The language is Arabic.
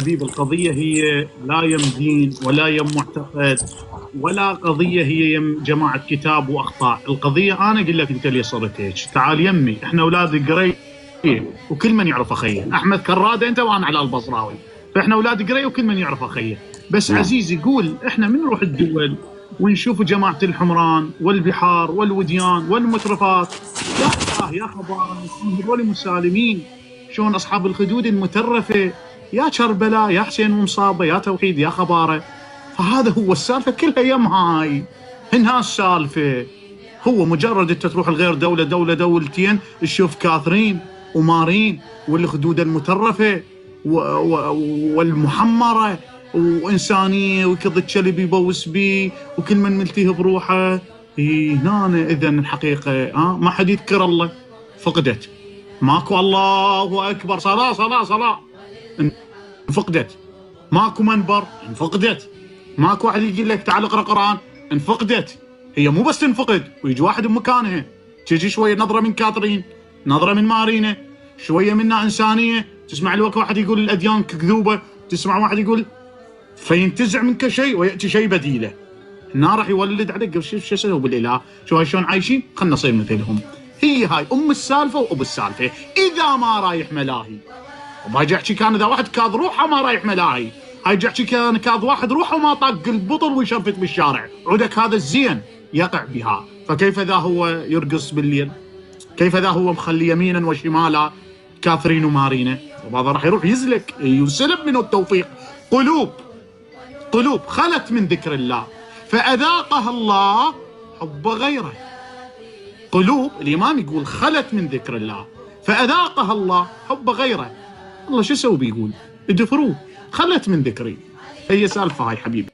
حبيب القضية هي لا يم دين ولا يم معتقد ولا قضية هي يم جماعة كتاب وأخطاء. القضية أنا أقول لك أنت اللي صرت هيك. تعال يمي، إحنا أولاد قري وكل من يعرف أخيه. أحمد كرادة أنت وأنا على البصراوي، فإحنا أولاد قري وكل من يعرف أخيه. بس عزيزي قول إحنا من نروح الدول ونشوف جماعة الحمران والبحار والوديان والمترفات، يا الله يا خبر هذول مسالمين، شلون أصحاب الخدود المترفة، يا كربلاء يا حسين ومصابة يا توحيد يا خبارة. فهذا هو السالفة كلها يم هاي، انها السالفة. هو مجرد انت تروح الغير دولة دولتين تشوف كاثرين ومارين والخدود المترفة والمحمرة وإنسانية وكذا الكلب يبوس بيه وكل من ملتيه بروحه. هنا إذا الحقيقة ما حد يذكر الله، فقدت. ماكو الله أكبر، صلاة انفقدت. ماكو منبر، انفقدت. ماكو واحد يجي لك تعال اقرا قرآن، انفقدت. هي مو بس تنفقد ويجي واحد بمكانها، تجي شويه نظره من كاثرين، نظره من مارينا، شويه منا انسانيه، تسمع الوقت واحد يقول الاديان كذوبه، تسمع واحد يقول فينتزع منك شيء وياتي شيء بديله. هنا راح يولد عليك شو اسوي بالاله؟ شو هاي شلون عايشين؟ خلنا نصير مثلهم. هي هاي ام السالفه وابو السالفه. اذا ما رايح ملاهي، وما يحكي كان اذا واحد كاظ روحه ما رايح ملاهي، هاي يحكي كان كاظ واحد روحه ما طاق البطل ويشرفت بالشارع، عودك هذا الزين يقع بها. فكيف ذا هو يرقص بالليل؟ كيف ذا هو مخلي يمينا وشمالا كاثرين ومارينا؟ وهذا راح يروح يزلك، ينسلب منه التوفيق. قلوب خلت من ذكر الله فأذاقها الله حب غيره. قلوب الإمام يقول خلت من ذكر الله فأذاقها الله حب غيره. الله شو يسوي بيقول؟ ادفروه، خلت من ذكري. هي سالفة هاي حبيبي.